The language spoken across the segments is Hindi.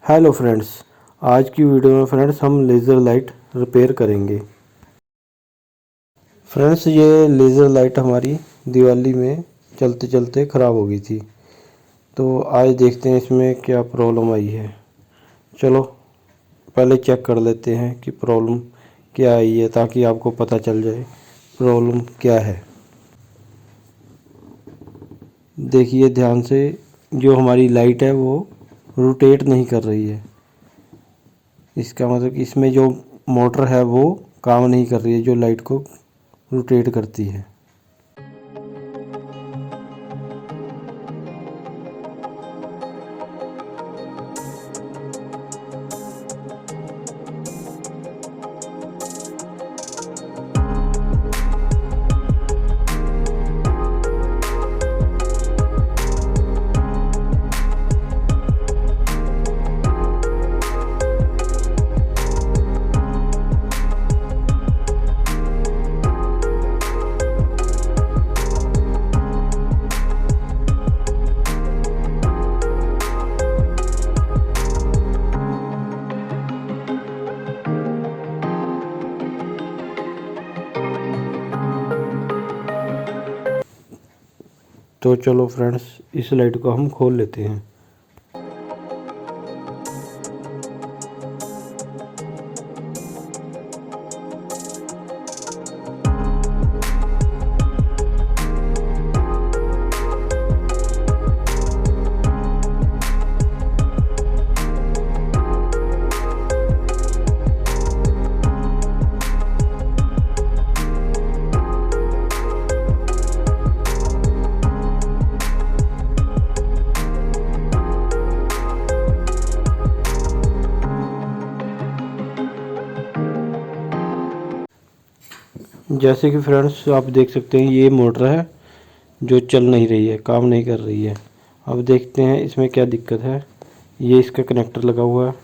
हेलो फ्रेंड्स, आज की वीडियो में फ्रेंड्स हम लेज़र लाइट रिपेयर करेंगे। फ्रेंड्स, ये लेज़र लाइट हमारी दिवाली में चलते चलते ख़राब हो गई थी, तो आज देखते हैं इसमें क्या प्रॉब्लम आई है। चलो पहले चेक कर लेते हैं कि प्रॉब्लम क्या आई है, ताकि आपको पता चल जाए प्रॉब्लम क्या है। देखिए ध्यान से, जो हमारी लाइट है वो रोटेट नहीं कर रही है। इसका मतलब कि इसमें जो मोटर है वो काम नहीं कर रही है, जो लाइट को रोटेट करती है। तो चलो फ्रेंड्स, इस लाइट को हम खोल लेते हैं। जैसे कि फ्रेंड्स आप देख सकते हैं, ये मोटर है जो चल नहीं रही है, काम नहीं कर रही है। अब देखते हैं इसमें क्या दिक्कत है। ये इसका कनेक्टर लगा हुआ है।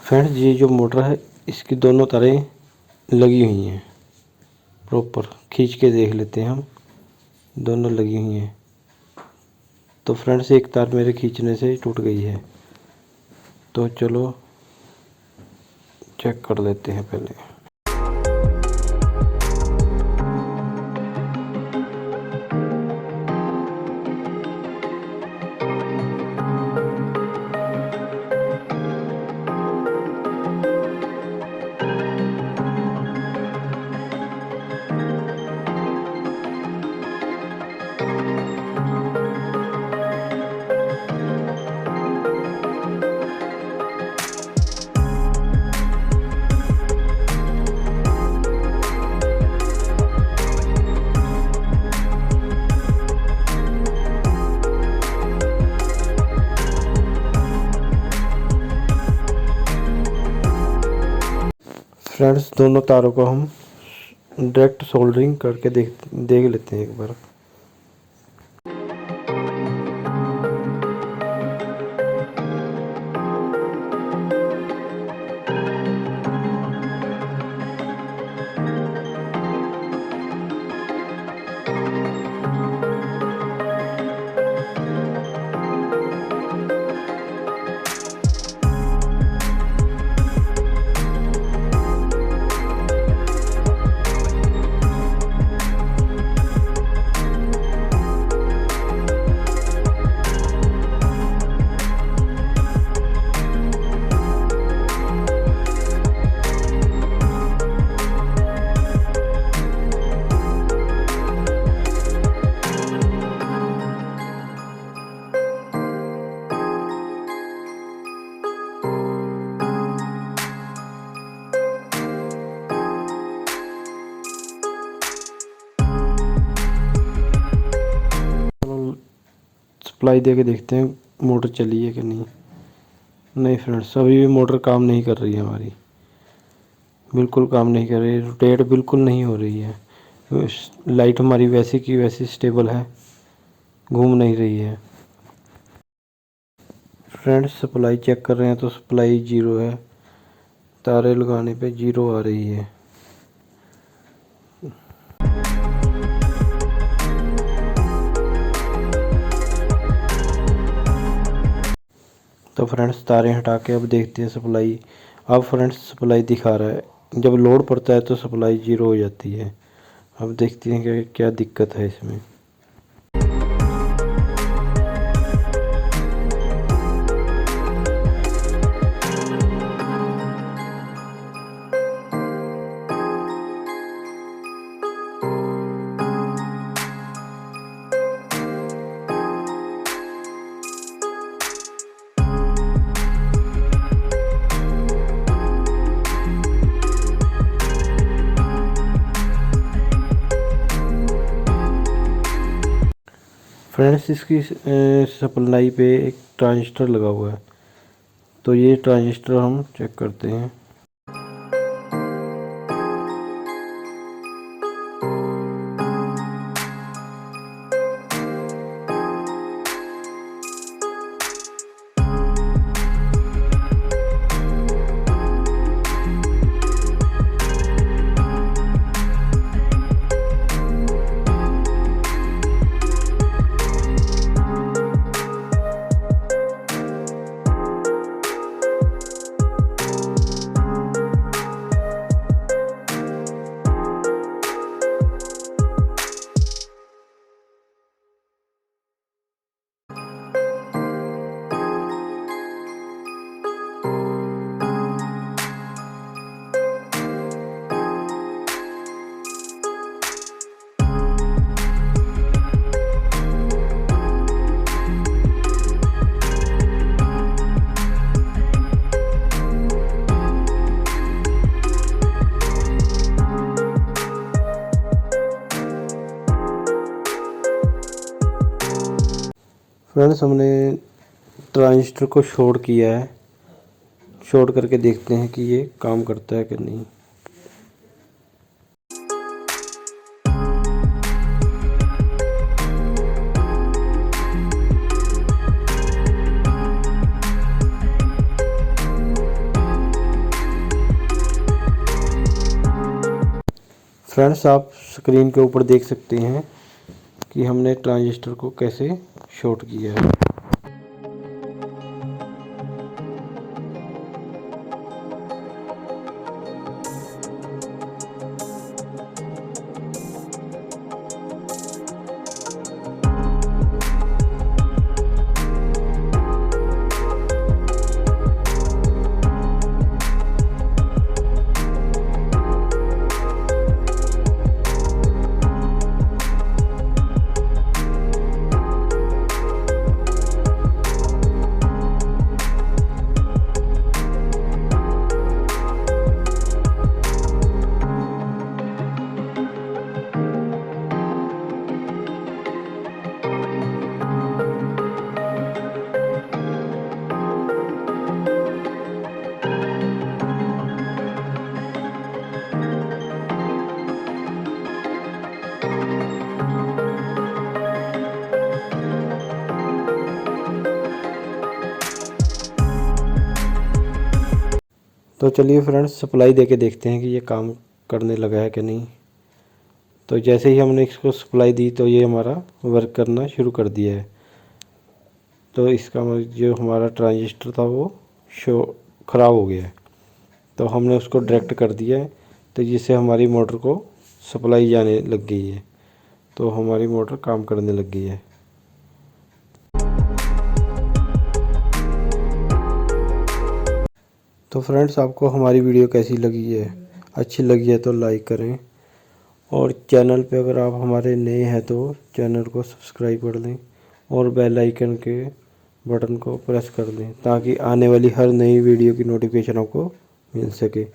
फ्रेंड्स, ये जो मोटर है इसकी दोनों तारें लगी हुई हैं, प्रॉपर खींच के देख लेते हैं हम। दोनों लगी हुई हैं। तो फ्रेंड्स, एक तार मेरे खींचने से टूट गई है, तो चलो चेक कर लेते हैं पहले। फ्रेंड्स, दोनों तारों को हम डायरेक्ट सोल्डरिंग करके देख लेते हैं एक बार। सप्लाई दे के देखते हैं मोटर चली है कि नहीं। नहीं फ्रेंड्स, अभी भी मोटर काम नहीं कर रही है हमारी, बिल्कुल काम नहीं कर रही है, रोटेट बिल्कुल नहीं हो रही है। लाइट हमारी वैसी की वैसी स्टेबल है, घूम नहीं रही है। फ्रेंड्स सप्लाई चेक कर रहे हैं तो सप्लाई 0 है, तारे लगाने पे 0 आ रही है। तो फ्रेंड्स तारे हटा के अब देखते हैं सप्लाई। अब फ्रेंड्स सप्लाई दिखा रहा है, जब लोड पड़ता है तो सप्लाई 0 हो जाती है। अब देखते हैं कि क्या दिक्कत है इसमें। फ्रेंड्स इसकी सप्लाई पे एक ट्रांजिस्टर लगा हुआ है, तो ये ट्रांजिस्टर हम चेक करते हैं। फ्रेंड्स हमने ट्रांजिस्टर को शॉर्ट किया है, शॉर्ट करके देखते हैं कि ये काम करता है कि नहीं। फ्रेंड्स आप स्क्रीन के ऊपर देख सकते हैं कि हमने ट्रांजिस्टर को कैसे शॉर्ट किया है। तो चलिए फ्रेंड्स सप्लाई देके देखते हैं कि ये काम करने लगा है कि नहीं। तो जैसे ही हमने इसको सप्लाई दी तो ये हमारा वर्क करना शुरू कर दिया है। तो इसका जो हमारा ट्रांजिस्टर था वो ख़राब हो गया है, तो हमने उसको डायरेक्ट कर दिया है, तो जिससे हमारी मोटर को सप्लाई जाने लग गई है, तो हमारी मोटर काम करने लग गई है। तो फ्रेंड्स आपको हमारी वीडियो कैसी लगी है, अच्छी लगी है तो लाइक करें, और चैनल पे अगर आप हमारे नए हैं तो चैनल को सब्सक्राइब कर लें और बेल आइकन के बटन को प्रेस कर दें ताकि आने वाली हर नई वीडियो की नोटिफिकेशन आपको मिल सके।